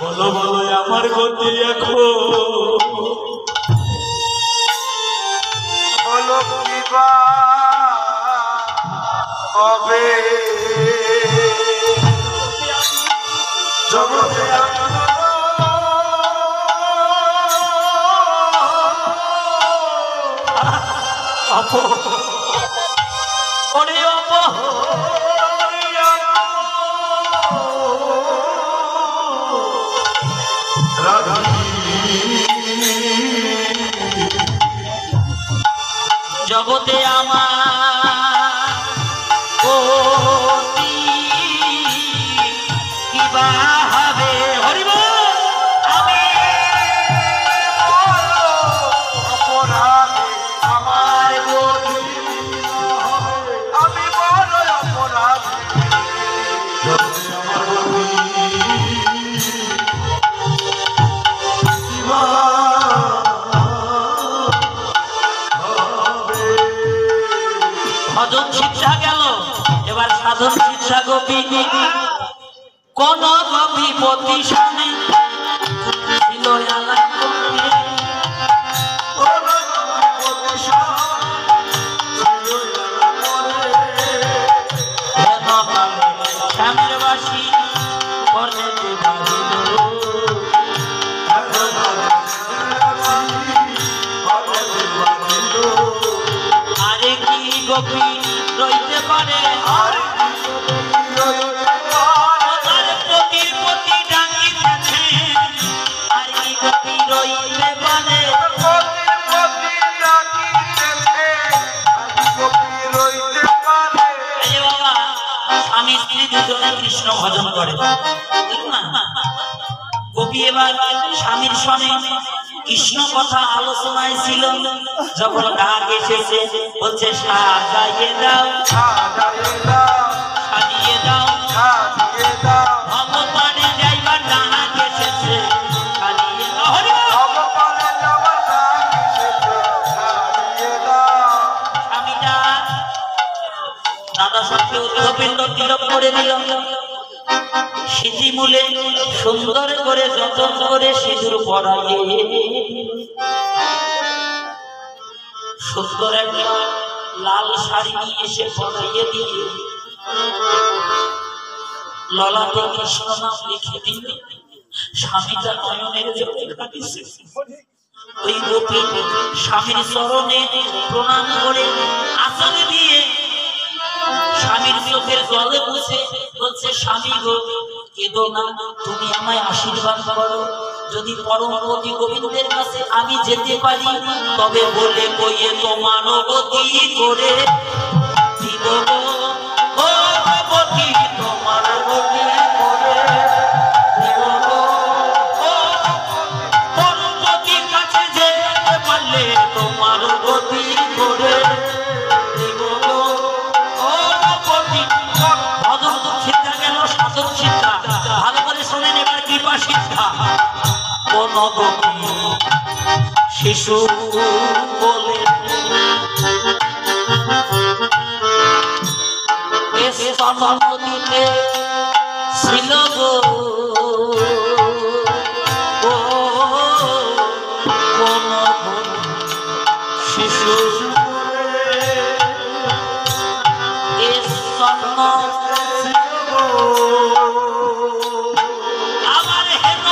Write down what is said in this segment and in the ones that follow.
বলো বলো আমার গতি এখন বলো কিবা হবে জগতে জগতে আমার গতি কিবা হবে হরিব আমি অপরাধী আমার গতি আমি বড় অপরাধী ভজন শিক্ষা গেল এবার সাধন শিক্ষা গোপী কোন গোপীপতি স্বামী ছিল স্বামীর বাসী করে আরে কি গোপী রইতে পারে প্রতি ডাকিতেছে আর কি গোপী রইতে পারে বাবা স্বামী স্ত্রী দুজনে কৃষ্ণ ভজন করে গোপী এবার স্বামীর সঙ্গে কৃষ্ণ কথা আলোচনায় ছিল যখন ডাক এসেছে বলছে সাজাইয়ে দাও সাজিয়ে দাও ভগবানে যাইবার ডাক এসেছে সাজিয়ে দাও স্বামীটা দাদা সঙ্গে উদ্ধপিণ্ড তিলক করে দিল সিঁথিমূলে সুন্দর করে যতন করে সিঁদুর পরাইয়ে সুন্দর একটা লাল শাড়ি নিয়ে এসে পরাইয়ে দিয়ে ললাটে কৃষ্ণ নাম লিখে দিলে স্বামীটা নয়নের জলে কাঁদিছে ওই গোপী স্বামীর চরণে প্রণাম করে আচল দিয়ে স্বামীর চোখের জলে বুঝে বলছে স্বামী গো কেঁদো না তুমি আমায় আশীর্বাদ করো যদি পরমপতি গোবিন্দের কাছে আমি যেতে পারি তবে বলে বইয়ে তোমার গতি করে দিব ও গতি তোমার গতি করে দিব ও পরমপতির কাছে যেতে পারলে তোমার গতি করে দিব ও গতি ভজন শিক্ষা গেল সাধন শিক্ষা ভালো করে শোনেন এবার কৃপা শিক্ষা কোন গোপী শিশু বলে নদীতে ছিল গো কোন শিশু আমার হেন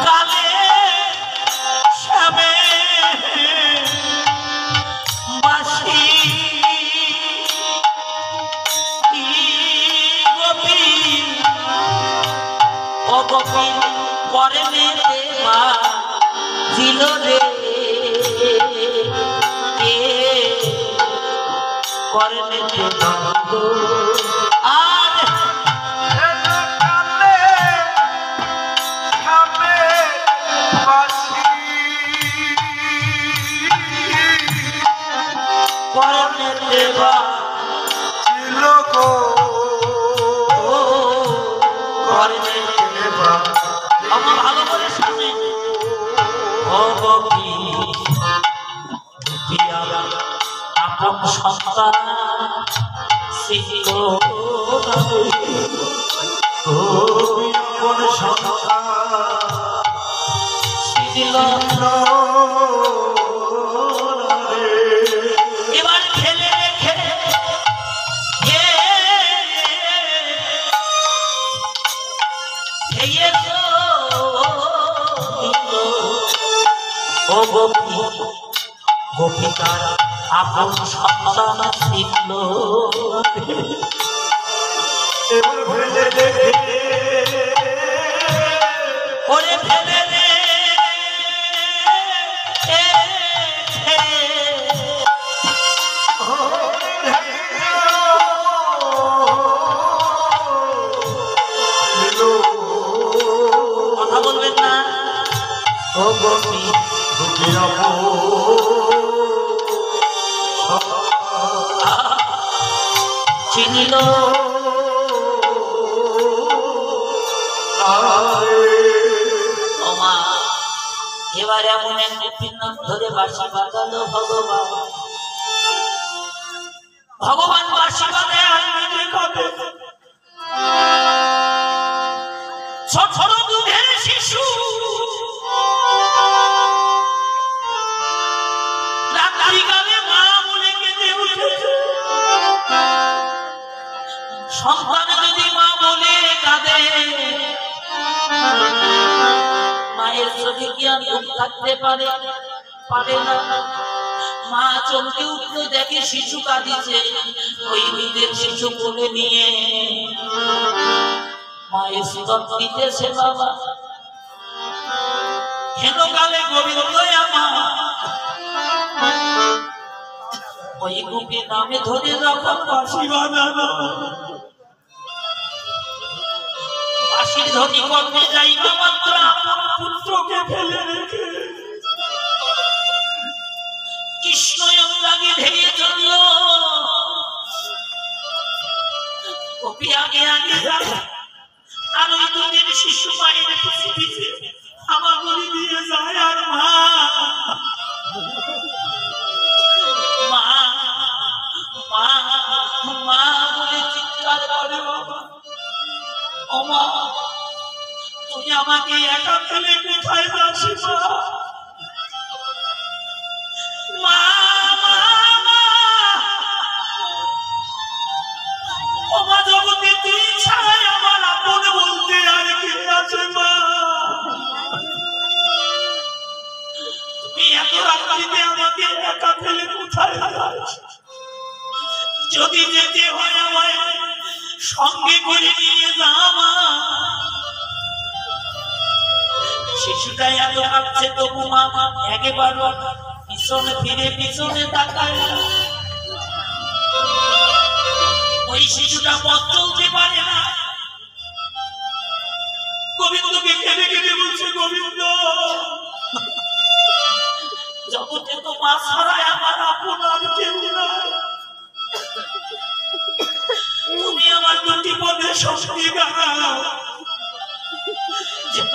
কালে শ্যামে বাসি গোপী ও গোপী পরে মেরে মা ছিল রে করে নিতে আর করে দেবা ছিল গো করে দেবা আমার ভালো করে শুনে ও গোপী আপন সন্তান ছিল আপন সন্তান ছিল। এবার খেলে রেখে ও গোপী গোপিকার আপন সন্তান ছিল। এবার ফেলে রেখে ওরে ফেলে রে কথা বলবেন না। ও গোপী চিনিল ওমা এবার এমন এক গোপীর নাম ধরে বাঁশি বাজালো ভগবান। ভগবান বাঁশি বাজায় আর নিজে কাঁদে। ছোট ছোট দুধের শিশু রাত্রিকালে মা বলে কেঁদে উঠেছে। সন্তান যদি মা বলে কাঁদে মায়ের চোখে কি আর ঘুম থাকতে পারে? পারে না। মা চমকে উঠতে দেখে শিশু কাঁদিছে। ওই নিজের শিশু কোলে নিয়ে মায়ের স্তন দিতেছে বাবা। হেন কালে গোবিন্দ আমার ওই গোপী নামে ধরে যখন বাঁশি বাজানো বাঁশির ধ্বনি করতে যাইবা মাত্র আপন পুত্রকে ফেলে রেখে কৃষ্ণ অনুরাগে ধেয়ে চলল। গোপী আগে আগে আর ওই দুধের শিশু মায়ের পিছে আমার বলি দিয়ে যায়। আর মা মা মা মা বলে চিৎকার করে বাবা। ও মা তুই আমাকে একা ফেলে কোথায় যাস মা? মা ও মা জগতে তুই ছাড়াই আমার আপন বলতে আর কে আছে মা? তুমি এত রাত্রিতে আমাকে একা ফেলে কোথায় যাস? যদি যেতে হয় আমায় সঙ্গে করে নিয়ে যা মা। শিশুটা এত কাঁদছে তবু মা একেবার পিছনে ফিরে পিছনে তাকায়। ওই শিশুটা পথ চলতে পারে না। গোবিন্দকে কেঁদে কেঁদে বলছে, গোবিন্দ জগতে তো মা ছাড়াই আমার আপন আর কেউ নাই। তুমি আমার দুটি পদে শক্তি দাও যেন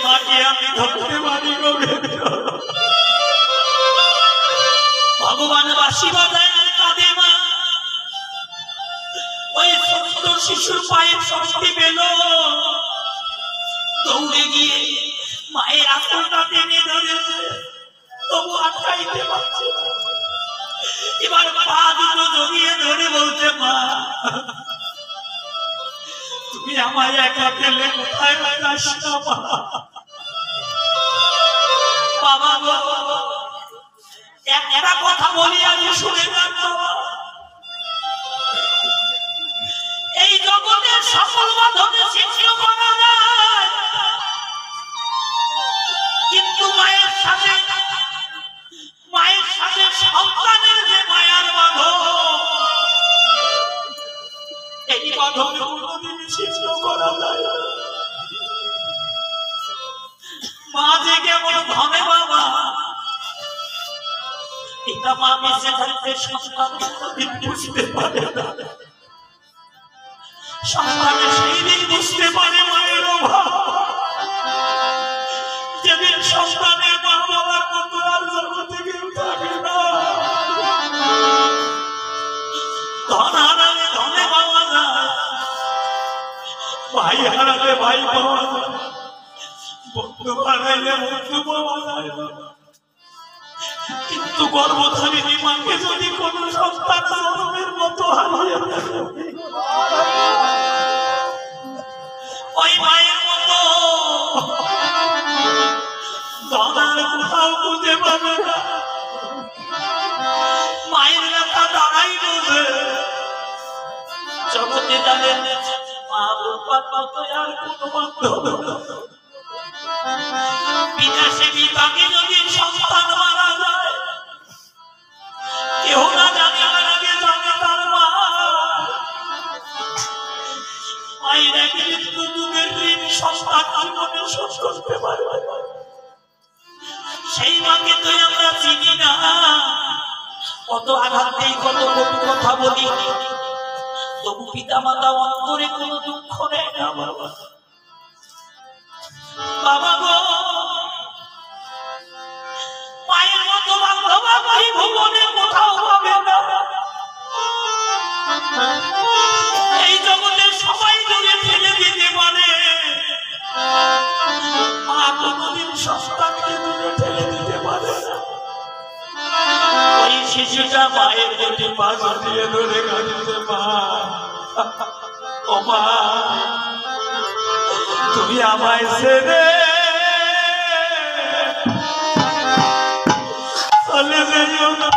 মাকে আমি ধরতে পারি। ভগবান বাঁশি বাজায় আর কাঁদে মা। ওই ছোট্ট শিশুর পায়ের শক্তি পেল, দৌড়ে গিয়ে মায়ের আঁচলটা টেনে ধরেছে, তবু আটকাইতে পারছে না। এবার পা দুটো জড়িয়ে ধরে বলছে, মা তুমি আমায় একা ফেলে কোথায় যাস না মা। বাবা গো একটা কথা বলি আমি শুনে যান বাবা। এই জগতের সকল বাঁধনে সৃষ্টি করা যায়, কিন্তু মায়ের সাথে সন্তানের যে মায়ার বাঁধন, এই বাঁধন কোনদিন সৃষ্টি করা যায়। মা যে কেমন ধনে বাবা, এটা মা বেঁচে থাকতে সন্তান কোনদিন বুঝতে পারে না। সন্তানের সেই দিন বুঝতে পারে মায়ের অভাব, যেদিন সন্তানের মা বাবার মতো আর জগতে কেউ থাকে না। ধনারা ভাই হারালে ভাই পাওয়া যায়, বন্ধু হারাইলে বন্ধু পাওয়া যায় না। কিন্তু গর্ভধারিণী মাকে যদি কোন সন্তান জন্মের মতো হারিয়ে ফেলে, ওই মায়ের মতো ধনার কোথাও খুঁজে পাবে না। মায়ের ব্যথা দাঁড়াই বোঝে, জগতে জানেন মা বাবার মতো আর কোনো বান্ধব না। বিদেশে বিভাগে যদি সন্তান মারা যায়, কেউ না জানে আগে জানে তার মা। মায়ের এক মৃত্যু যুগের ঋণ সন্তান জীবনে শোধ করতে পারে। সেই মাকে তো আমরা চিনি না, কত আঘাত নেই, কত কটু কথা বলি, তবু পিতা মাতা অন্তরে কোনো দুঃখ নেই না। বাবা বাবা গো, মায়ের মতো বান্ধব এই ভুবনে কোথাও পাবে না। এই জগতে সবাই দূরে ফেলে দিতে পারে, মা কোনদিন সন্তানকে দূরে ফেলে দিতে পারে না। ওই শিশুটা মায়ের প্রতি পাশ দিয়ে ধরে কাঁদিতে, মা ও মা তুমি আমায় ছেড়ে চলে যেও না।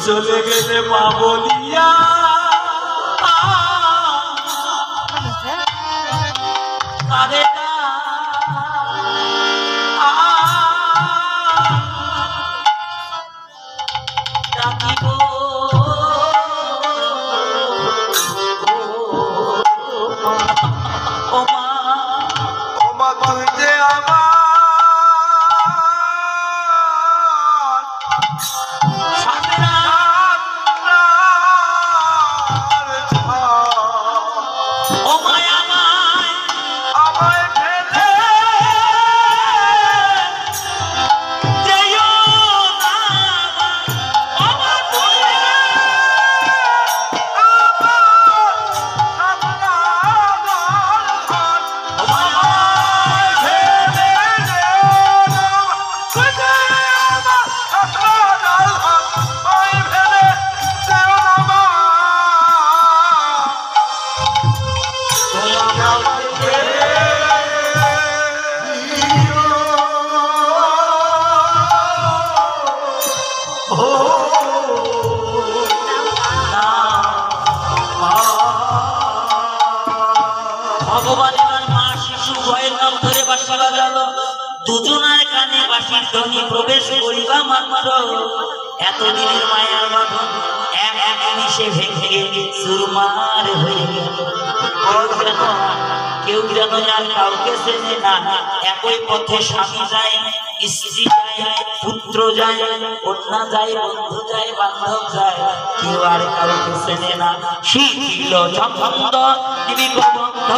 চলে গেলে মা বলিয়া কারে ডাকিব ও মা, ও মা তুই যে আমার দুজনার কানে বাঁশির ধ্বনি প্রবেশ করিবা মাত্র এতদিনের মায়ার বাঁধন এক এক নিশে ভেঙে চুরমার হয়ে গেল। কেউ যেন আর কাউকে চেনে না, একই পথে স্বামী যায়, স্ত্রী যায়, পুত্র যায়, কন্যা যায়, বন্ধু যায়, বান্ধব যায়, কেউ আর কাউকে চেনে না। শিখিল ছন্দ নিবিক বন্ধ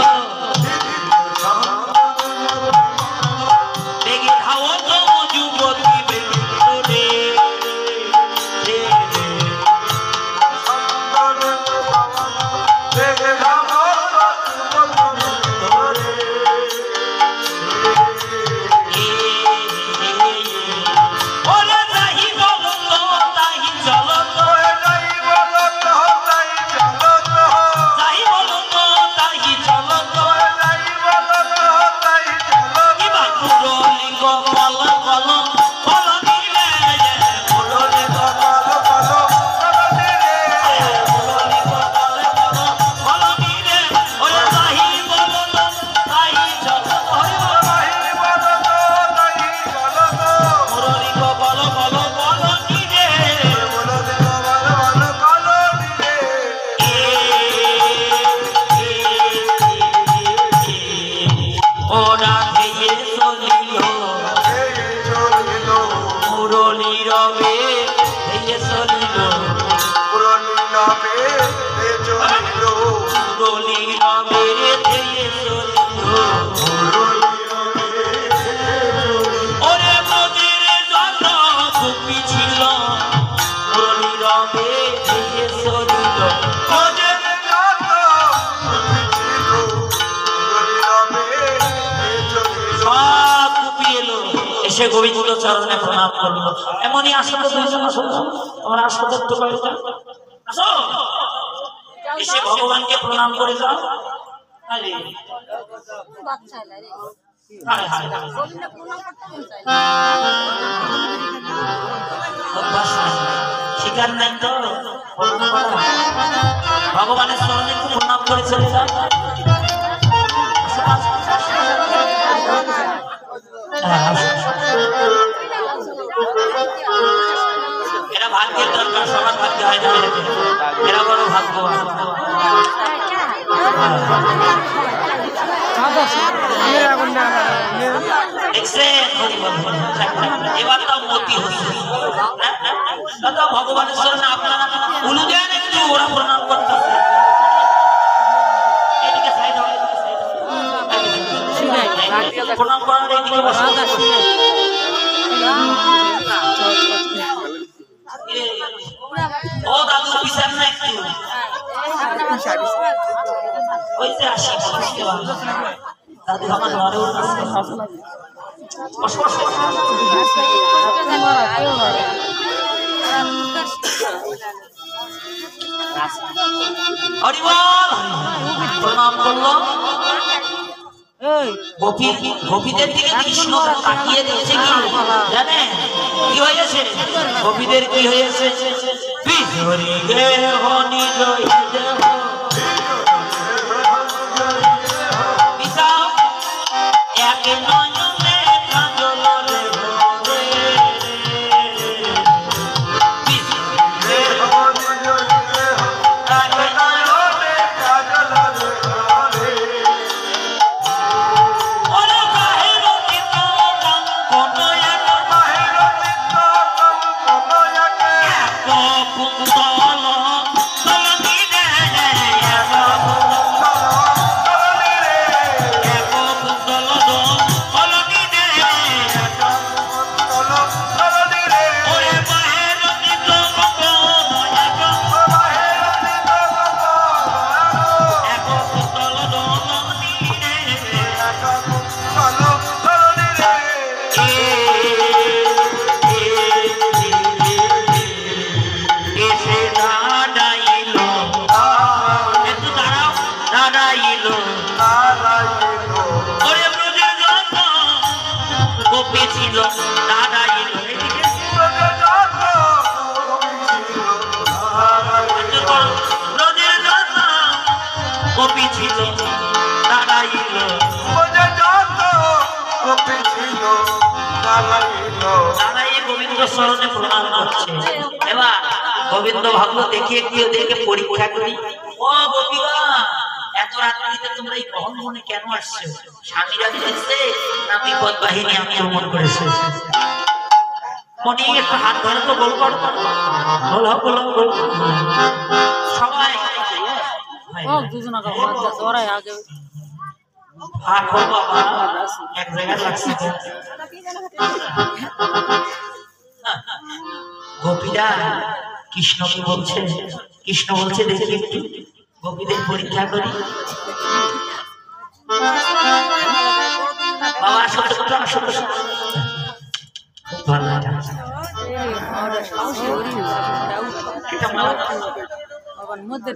বলো চলিল পুরনি নামে চলিল রলি রবে ধেয়ে চলিল ওরে ব্রজের যত গোপী ছিল রলি রবে ধেয়ে চলিল ব্রজের যত গোপী ছিল পুরনি নামে চলিল সব গোপী এলো এসে গোবিন্দ চরণে প্রণাম করলো এমনই আসলে দুইজন আসো তোমার আসলে তো কয়েকটা আসো এসে ভগবানকে প্রণাম করে যাও আরে হায় হায় হায়। অভ্যাস নাই, শিকার নাই তো ভগবানের চরণে একটু প্রণাম করে চলে যাও আসো, আসো, আসো, আসো। হ্যাঁ, আসো, আসো। এরা ভাগ্যের দরকার সবার ভাগ্য হয় না এরা বড় ভাগ্যবান এবার তাও মতি হচ্ছে ভগবানের সামনে আপনারা উলু দেন একটু ওরা প্রণাম করতেছে এদিকে সাইড হবে প্রণাম করার এদিকে বসে ও দাদু বিচার না একটু ওইতে আসি দাদু আমার ঘরে প্রণাম করলো গোপীদের দিকে কৃষ্ণ তাকিয়ে দিয়েছে কি জানেন কি হয়েছে গোপীদের কি হয়েছে গোপী ছিল দাঁড়াইল দাঁড়াইয়ে গোবিন্দ চরণে প্রণাম করছে এবার গোবিন্দ ভাবলো দেখি একটু ওদেরকে পরীক্ষা করি ও গোপীরা এত রাত্রিতে তোমরা এই গহন মনে কেন আসছো স্বামীরা দিয়েছে না বিপদ বাহিনী আক্রমণ করেছে মনে একটু হাত ধরে তো বল কর বলো বলো বলো সবাই এক জায়গায় লাগছে গোপীরা কৃষ্ণকে বলছে কৃষ্ণ বলছে দেখি একটু গোপীদের পরীক্ষা করি বাবা সত্য কথা সত্য ভালো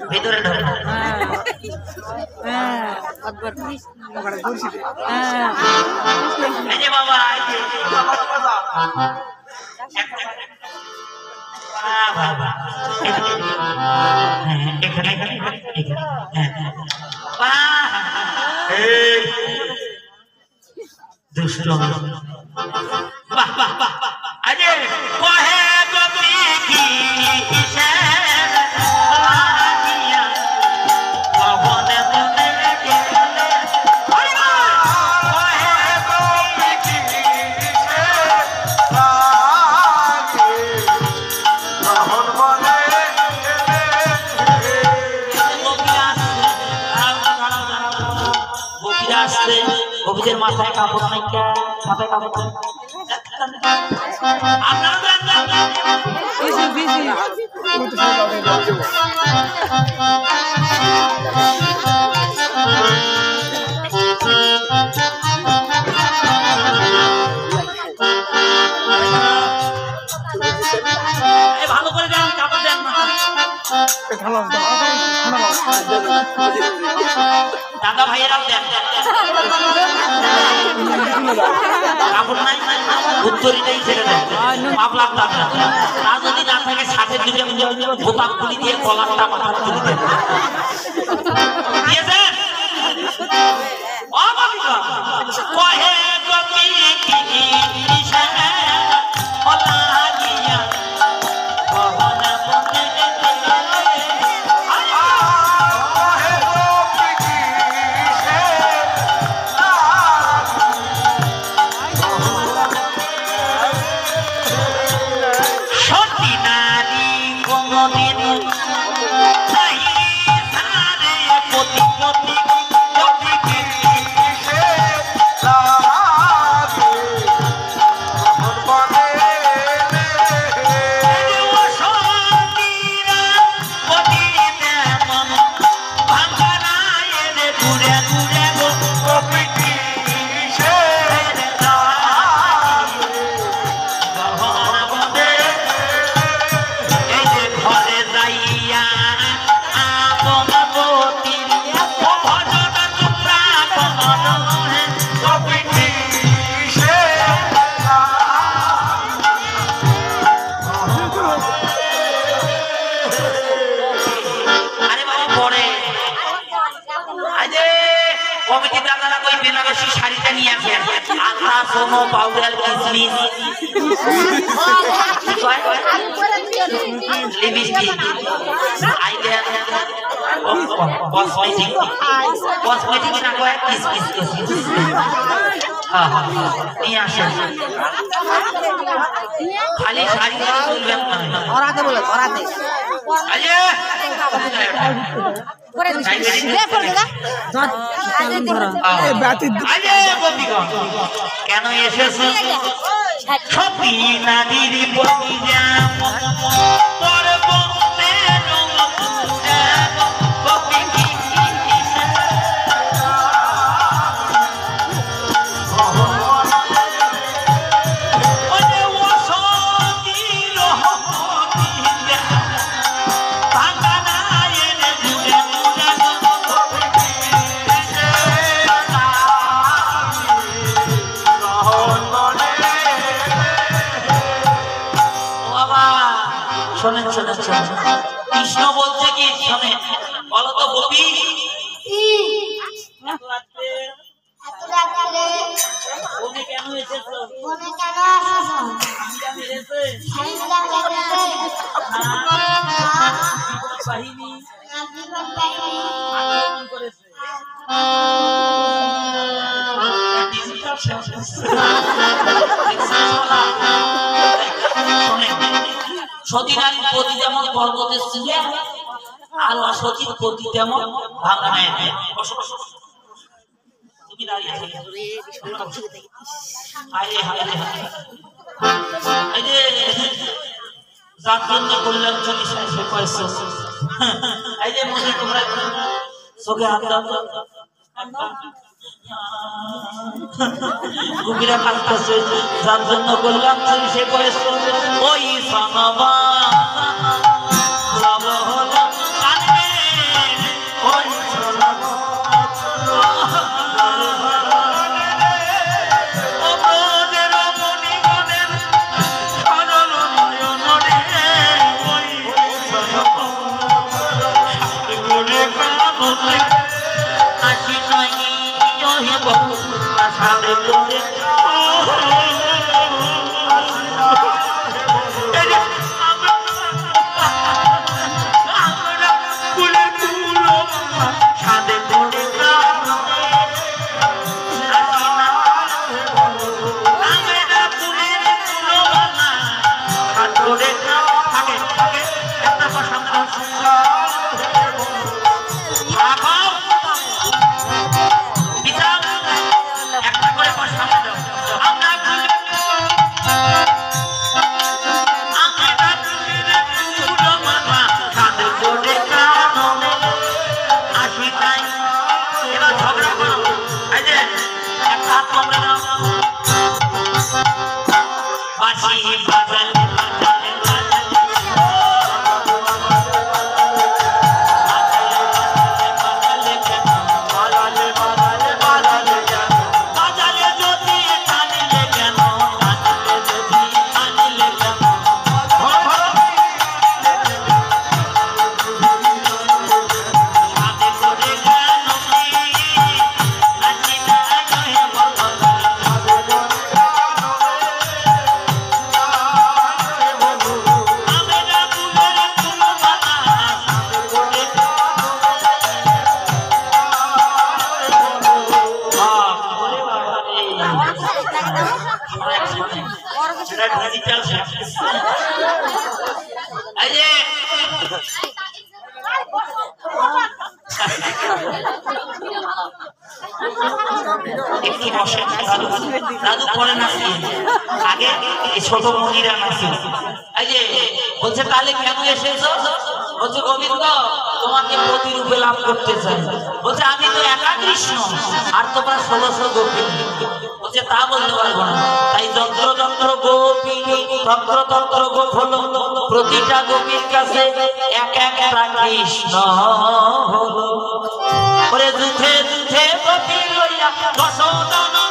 ভিতরে ঢোক বাবা এখানে দুষ্ট বাহ বাহ বাহ আরে কহে গোপী কি নিজের মাথায় কাপড় নাই, মাথায় কাপড় নাই। আপনারা ভালো করে দেন, কাপড় দেন না। দাদা ভাইয়েরাও দেন, কাপড় নাই, উত্তরই নেই, ছেড়ে দেন। মাফলার দাদা তা যদি না থাকে ষাটের দিকে বোতাম খুলি দিয়ে কলারটা মাথা তুলে দেন। দিয়েছেন কহে শাড়িটা নিয়ে আসেন, আটা সোনো পাউডার কিসমিস লিপস্টিক আইডিয়া কসমেটিক কসমেটিক না কয় কিসমিস নিয়ে আসেন। খালি শাড়ি তুলবেন না, ওরাতে বলে ওরাতে কেন এসেছে সপি নাদির বলি শোনেন শোনেন শোনেন, কৃষ্ণ বলছে কি শোনেন, বলো তো গোপী কেন এসেছো? বাহিনী আক্রমণ করেছে। সতী নারীর প্রতি যেমন পর্বতের ছিল, আর অসতীর প্রতি তেমন ভাঙা নেয়। তুমি দাঁড়িয়ে যার জন্য কল্যাণ চল্লিশ এই যে মনে তোমরা চোখে হাত গুপিরা কাঁদতেছে, যার জন্য কল্যাণ চল্লিশে কয়েছে ওই সামাবা একটা বাঁশি বাজালে দাদু পরে নাচি আগে ছোট মনিরা নাচি এই যে বলছে তাহলে কেন এসেছো বলছে গোবিন্দ তোমাকে প্রতিরূপে লাভ করতে চাই বলছে আমি তো একা কৃষ্ণ আর তোমরা 1600 গোপিনী বলছে তা বলতে পারবো না তাই যন্ত্র যন্ত্র গোপিনী তন্ত্র তন্ত্র গোপ হলো প্রতিটা গোপীর কাছে এক একটা কৃষ্ণ হলো ওরে যুথে যুথে গোপী লইয়া দশদানন্দন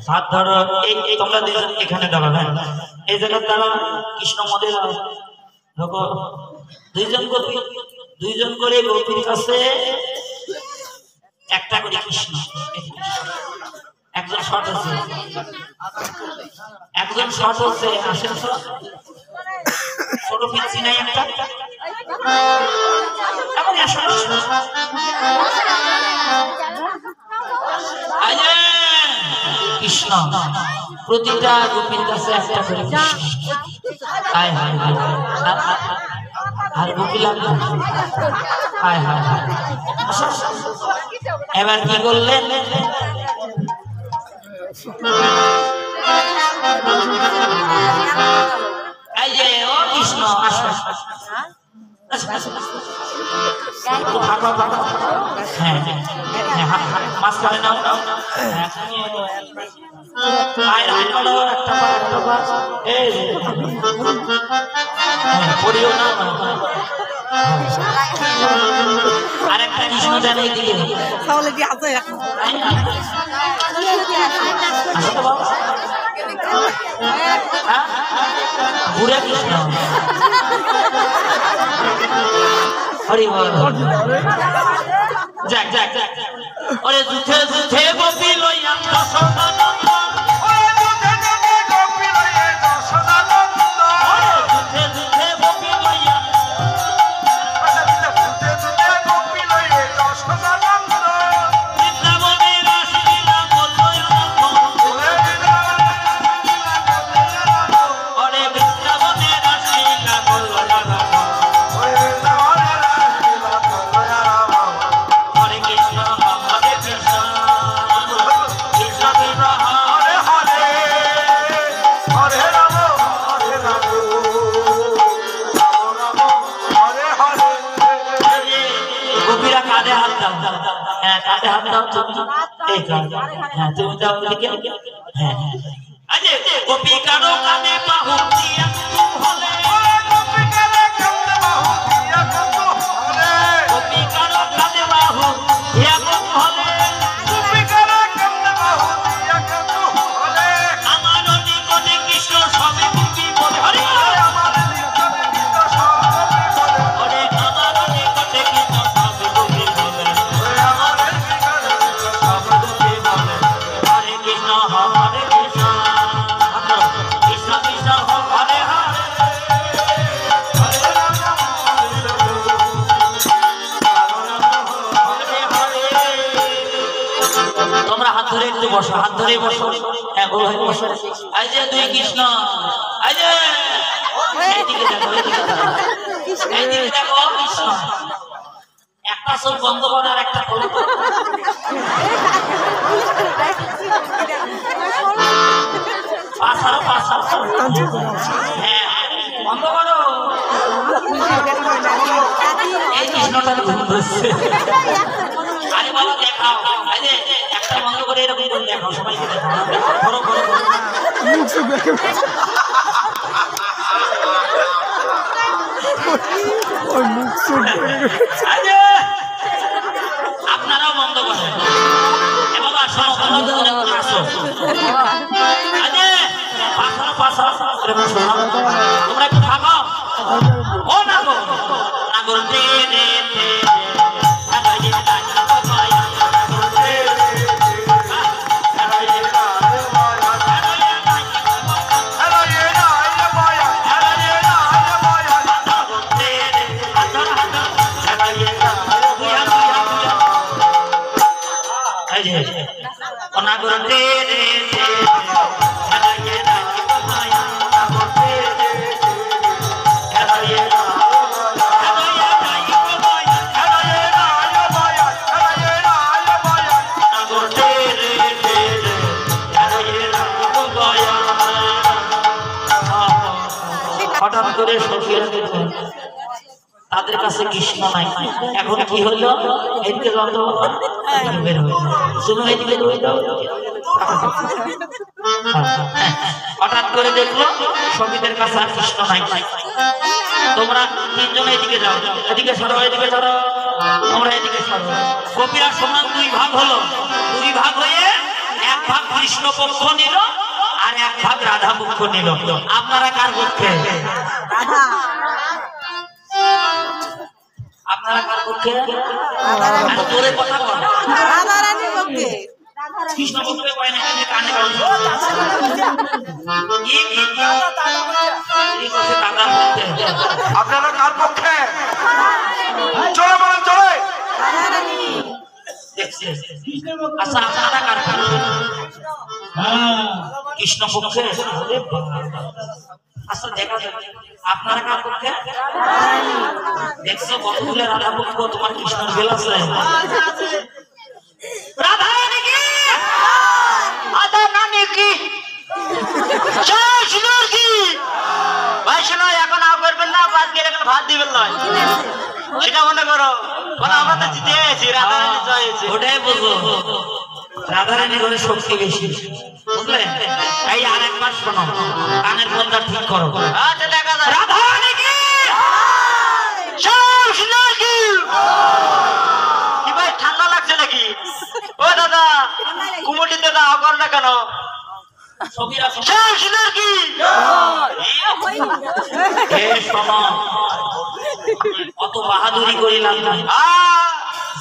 হাত ধরো এই তোমরা দুজন এখানে দাঁড়াবে এই জায়গায় দাঁড়াও কৃষ্ণ মদের দেখো দুইজন করে গোপীর কাছে একটা করে কৃষ্ণ একজন শর্ট হচ্ছে আসেন ছোট পিচ্ছি নাই একটা কৃষ্ণ প্রতিটা গোপীর কাছে একটা করে আর গোপী লাগবে এবার কি করলেন এই যে ও কৃষ্ণ আসো হ্যাঁ মাঝখানে নাও আর একটা কৃষ্ণ দেন এই দিকে বুড়া কৃষ্ণ হরি বল যাক যাক ওরে যুথে যুথে গোপী লইয়া দশদানন্দন ওরে যুথে যুথে গোপী লইয়া দশদানন্দন ওরে যুথে যুথে গোপী লইয়া দশদানন্দন বৃন্দাবনে রাসলীলা করল ওরে বৃন্দাবনে রাসলীলা করল হরে কৃষ্ণ কপিরা কাঁধে হাত দাও, হ্যাঁ কাঁধে হাত দাও তুমি, এই তো, হ্যাঁ তুমি দাও দিকে, হ্যাঁ হ্যাঁ আজে কপি কারো কাঁধে বাহু দিয়া হলে, কপি কারো কাঁধে বাহু দিয়া হলে, আমার নিকটে কৃষ্ণ সবে কবি বলে, হরে আমার নিকটে কৃষ্ণ সবে কবি বলে, হরে কৃষ্ণ হরে কৃষ্ণ কৃষ্ণ কৃষ্ণ হরে হরে, তোমরা হাত ধরে একটু বসো, হাত ধরে বসো, হ্যাঁ বলো বসো। এই যে দুই কৃষ্ণ, এই যে এইদিকে দেখো, এইদিকে দেখো কৃষ্ণ, একটা চোখ বন্ধ করো আর একটা খোলো, পাশারো পাশারো, হ্যাঁ বন্ধ করো, এই কৃষ্ণটা ঘুম ধরছে। আরে বাবা দেখাও, এই যে একটা বন্ধ করে এরকম করে দেখাও, সবাইকে দেখাও, করো করো করো, আপনারাও বন্ধ করেন। এ বাবা শোনো, তোমরা আসো, তোমরা একটু থাকো, ও না গো না গো দে দে দে হঠাৎ করে সখীরা দেখলেন তাদের কাছে কৃষ্ণ নাই, এখন কি হলো, এদিকে বের হয়ে শুনো, এদিকে হঠাৎ করে দেখলো সখীদের কাছে আর কৃষ্ণ নাই। তোমরা তিনজন এদিকে যাও, এদিকে সরো, এদিকে সরো, তোমরা এদিকে সরো। কপিরা সমান দুই ভাগ হলো, দুই ভাগ হয়ে এক ভাগ কৃষ্ণ পক্ষ নিল আর এক ভাগ রাধা পক্ষ নিল। আপনারা কার পক্ষে? আপনারা কার পক্ষে? জোরে কথা বল। রাধারানীর পক্ষে। কৃষ্ণ পক্ষে কয় না, কানে কানে আপনারা কার পক্ষে? চলে বলেন, চলে। আচ্ছা আপনারা কার পক্ষে? কৃষ্ণ পক্ষে। আচ্ছা দেখা যাক আপনারা কার পক্ষে? দেখছো কতগুলো রাধা পক্ষ, তোমার কৃষ্ণের বেল আছে। রাধা রানী কি? রাধা রানী কি? ভাই শোনো, এখন আও করবেন না, আজকে এখন ভাত দিবেন নয়, সেটা মনে করো। বলো আমরা তো জিতে গেছি, রাধা রানী জয় হয়েছে। ওটাই বলবো, রাধা রানী ঘরে শক্তি বেশি, বুঝলেন? এই আরেকবার শোনো, কানের পর্দা ঠিক করো। আচ্ছা দেখা যায়। রাধা রানী কি? কি ভাই ঠান্ডা লাগছে নাকি? ও দাদা কুমুটিতে দাও কর না কেন? অত বাহাদুরি করিলাম না,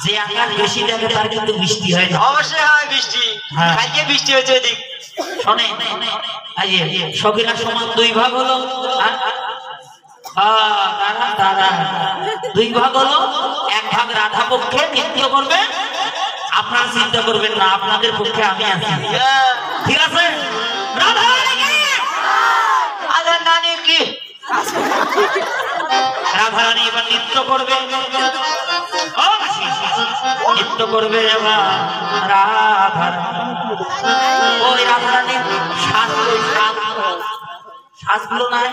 যে আকাশ বেশি দেখে তার কিন্তু বৃষ্টি হয় না। অবশ্যই হয় বৃষ্টি, কালকে বৃষ্টি হয়েছে এদিক। শোনে সখীরা সমান দুই ভাগ হলো, দুই ভাগ হলো, এক ভাগ রাধা পক্ষে নৃত্য করবে। আপনারা চিন্তা করবেন না, আপনাদের পক্ষে আমি আছি, ঠিক আছে? রাধা রানী কি? রাধা রানী এবার নৃত্য করবে, নৃত্য করবে এবার রাধা। ওই রাধা রানী শ্বাসগুলো নাই,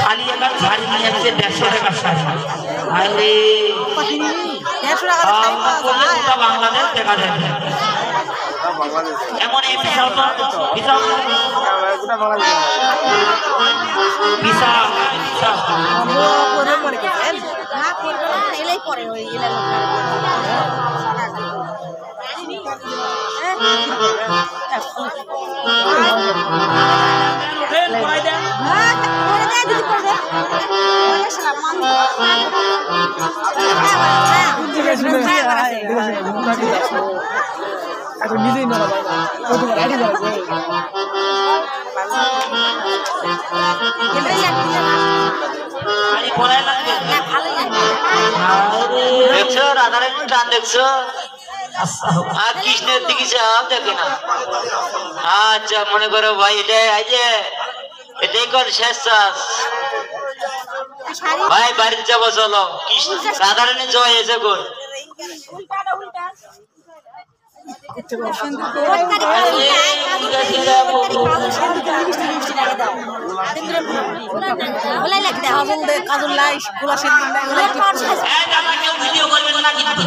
খালি টাকার শাড়ি নিয়ে আসছে 150 টাকার শাড়ি আরে 150 টাকা দিয়ে শাড়ি পাওয়া যায়? গোটা বাংলাদেশ দেখা যায় এমন এই বিশাল বিশাল বিশাল বিশাল করে মরে গেছেন? না, করবে না, এলাই পরে, ওই এলাই এখন নিজেই না রাইডি যাচ্ছে শাড়ি পরাই লাগবে দেখছো রাধারানীর টান দেখছো আর কৃষ্ণের দিকে চাপ দেখে না আচ্ছা মনে করো ভাই এটাই কর শেষ চাষ ভাই বাড়িতে যাবো চলো কৃষ্ণ রাধারানী জয় এসে কর কাজল লাই গোলা সেদ্ধ ভিডিও করবেন না কিন্তু